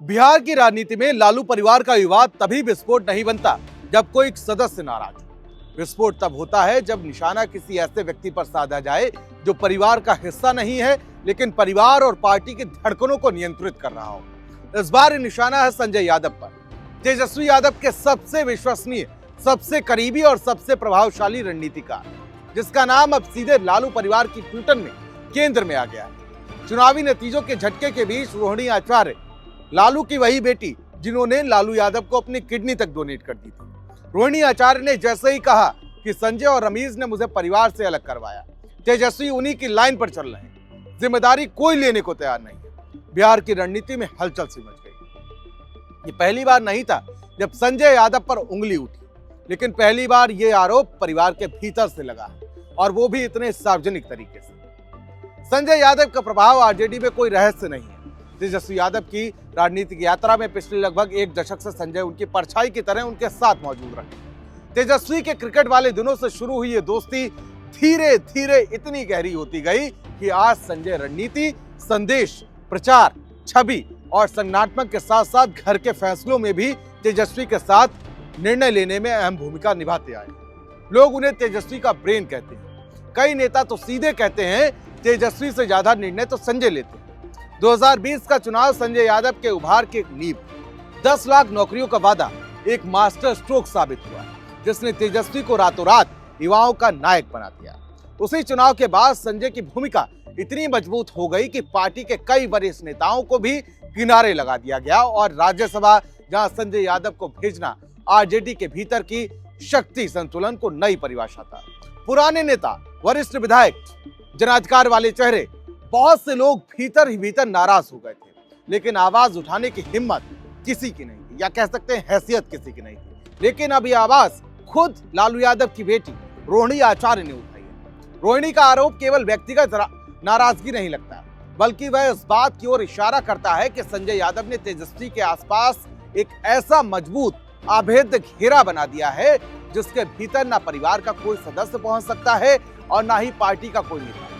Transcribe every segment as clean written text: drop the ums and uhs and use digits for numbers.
बिहार की राजनीति में लालू परिवार का विवाद तभी विस्फोट नहीं बनता जब कोई सदस्य नाराज हो। विस्फोट तब होता है जब निशाना किसी ऐसे व्यक्ति पर साधा जाए जो परिवार का हिस्सा नहीं है लेकिन परिवार और पार्टी की धड़कनों को नियंत्रित कर रहा हो। इस बार निशाना है संजय यादव पर। तेजस्वी यादव के सबसे विश्वसनीय, सबसे करीबी और सबसे प्रभावशाली रणनीतिकार, जिसका नाम अब सीधे लालू परिवार की टूटन में केंद्र में आ गया है। चुनावी नतीजों के झटके के बीच रोहिणी आचार्य, लालू की वही बेटी जिन्होंने लालू यादव को अपनी किडनी तक डोनेट कर दी थी, रोहिणी आचार्य ने जैसे ही कहा कि संजय और रमीज ने मुझे परिवार से अलग करवाया, तेजस्वी उन्हीं की लाइन पर चल रहे हैं, जिम्मेदारी कोई लेने को तैयार नहीं है। बिहार की रणनीति में हलचल सी मच गई। ये पहली बार नहीं था जब संजय यादव पर उंगली उठी, लेकिन पहली बार ये आरोप परिवार के भीतर से लगा है, और वो भी इतने सार्वजनिक तरीके से। संजय यादव का प्रभाव आरजेडी में कोई रहस्य नहीं है। तेजस्वी यादव की राजनीतिक यात्रा में पिछले लगभग एक दशक से संजय उनकी परछाई की तरह उनके साथ मौजूद रहे। तेजस्वी के क्रिकेट वाले दिनों से शुरू हुई ये दोस्ती धीरे धीरे इतनी गहरी होती गई कि आज संजय रणनीति, संदेश, प्रचार, छवि और संगठनात्मक के साथ साथ घर के फैसलों में भी तेजस्वी के साथ निर्णय लेने में अहम भूमिका निभाते आए। लोग उन्हें तेजस्वी का ब्रेन कहते हैं। कई नेता तो सीधे कहते हैं तेजस्वी से ज्यादा निर्णय तो संजय लेते हैं। 2020 का चुनाव संजय यादव के उभार की एक नींव, 10 लाख नौकरियों का वादा एक मास्टर स्ट्रोक साबित हुआ, जिसने तेजस्वी को रातों रात युवाओं का नायक बना दिया। उसी चुनाव के बाद संजय की भूमिका इतनी मजबूत हो गई कि पार्टी के कई वरिष्ठ नेताओं को भी किनारे लगा दिया गया, और राज्यसभा जहां संजय यादव को भेजना आरजेडी के भीतर की शक्ति संतुलन को नई परिभाषा था। पुराने नेता, वरिष्ठ विधायक, जनाधिकार वाले चेहरे, बहुत से लोग भीतर ही भीतर नाराज हो गए थे, लेकिन आवाज उठाने की हिम्मत किसी की नहीं थी, या कह सकते हैं हैसियत किसी की नहीं थी। लेकिन अब यह आवाज खुद लालू यादव की बेटी रोहिणी आचार्य ने उठाई है। रोहिणी का आरोप केवल व्यक्तिगत नाराजगी नहीं लगता, बल्कि वह इस बात की ओर इशारा करता है कि संजय यादव ने तेजस्वी के आसपास एक ऐसा मजबूत अभेद्य घेरा बना दिया है जिसके भीतर ना परिवार का कोई सदस्य पहुंच सकता है और ना ही पार्टी का कोई नेता।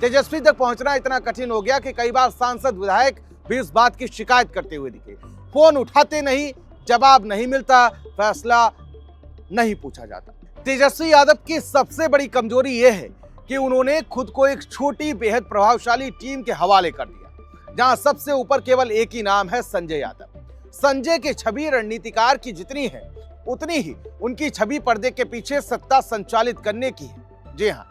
तेजस्वी तक पहुंचना इतना कठिन हो गया कि कई बार सांसद, विधायक भी इस बात की शिकायत करते हुए दिखे। फोन उठाते नहीं, जवाब नहीं मिलता, फैसला नहीं पूछा जाता। तेजस्वी यादव की सबसे बड़ी कमजोरी यह है कि उन्होंने खुद को एक छोटी, बेहद प्रभावशाली टीम के हवाले कर दिया, जहां सबसे ऊपर केवल एक ही नाम है, संजय यादव। संजय की छवि रणनीतिकार की जितनी है, उतनी ही उनकी छवि पर्दे के पीछे सत्ता संचालित करने की है। जी हाँ,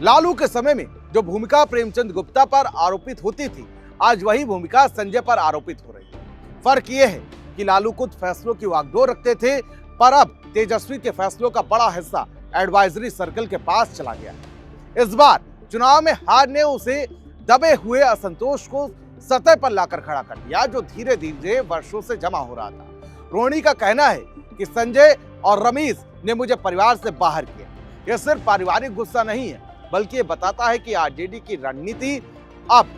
लालू के समय में जो भूमिका प्रेमचंद गुप्ता पर आरोपित होती थी, आज वही भूमिका संजय पर आरोपित हो रही है। फर्क यह है कि लालू खुद फैसलों की वागडोर रखते थे, पर अब तेजस्वी के फैसलों का बड़ा हिस्सा एडवाइजरी सर्कल के पास चला गया है। इस बार चुनाव में हार ने उसे दबे हुए असंतोष को सतह पर लाकर खड़ा कर दिया, जो धीरे धीरे वर्षों से जमा हो रहा था। रोहिणी का कहना है कि संजय और रमीज ने मुझे परिवार से बाहर किया। यह सिर्फ पारिवारिक गुस्सा नहीं है, बल्कि ये बताता है कि आरजेडी की रणनीति अब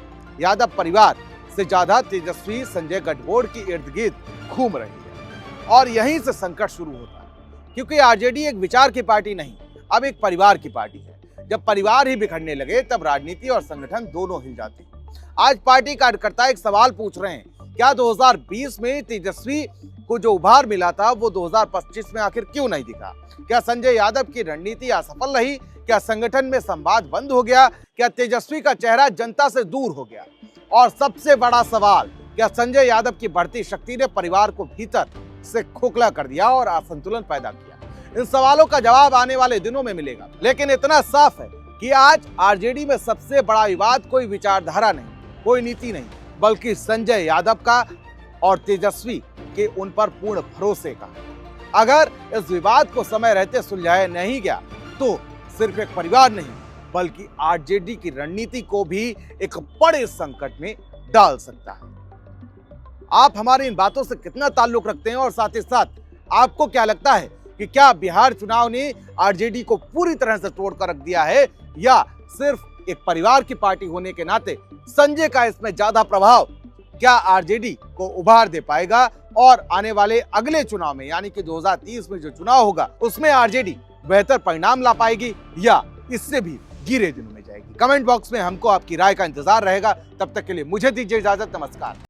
यादव परिवार से ज्यादा तेजस्वी संजय गठबोड़ की इर्द गिर्द घूम रही है। और यहीं से संकट शुरू होता है, क्योंकि आरजेडी एक विचार की पार्टी नहीं, अब एक परिवार की पार्टी है। जब परिवार ही बिखरने लगे तब राजनीति और संगठन दोनों हिल जाते हैं। आज पार्टी कार्यकर्ता एक सवाल पूछ रहे हैं, क्या 2020 में तेजस्वी को जो उभार मिला था वो 2025 में आखिर क्यों नहीं दिखा? क्या संजय यादव की रणनीति असफल रही? क्या संगठन में संवाद बंद हो गया? क्या तेजस्वी का चेहरा जनता से दूर हो गया? और सबसे बड़ा सवाल, क्या संजय यादव की बढ़ती शक्ति ने परिवार को भीतर से खोखला कर दिया और असंतुलन पैदा किया? इन सवालों का जवाब आने वाले दिनों में मिलेगा, लेकिन इतना साफ है कि आज आरजेडी में सबसे बड़ा विवाद कोई विचारधारा नहीं, कोई नीति नहीं, बल्कि संजय यादव का और तेजस्वी के उन पर पूर्ण भरोसे का। अगर इस विवाद को समय रहते सुलझाया नहीं गया तो सिर्फ एक परिवार नहीं, बल्कि आरजेडी की रणनीति को भी एक बड़े संकट में डाल सकता है। आप हमारी इन बातों से कितना ताल्लुक रखते हैं, और साथ ही साथ आपको क्या लगता है कि क्या बिहार चुनाव ने आरजेडी को पूरी तरह से तोड़कर रख दिया है, या सिर्फ एक परिवार की पार्टी होने के नाते संजय का इसमें ज्यादा प्रभाव क्या आरजेडी को उभार दे पाएगा, और आने वाले अगले चुनाव में यानी कि 2030 में जो चुनाव होगा उसमें आरजेडी बेहतर परिणाम ला पाएगी, या इससे भी गिरे दिनों में जाएगी? कमेंट बॉक्स में हमको आपकी राय का इंतजार रहेगा। तब तक के लिए मुझे दीजिए इजाजत। नमस्कार।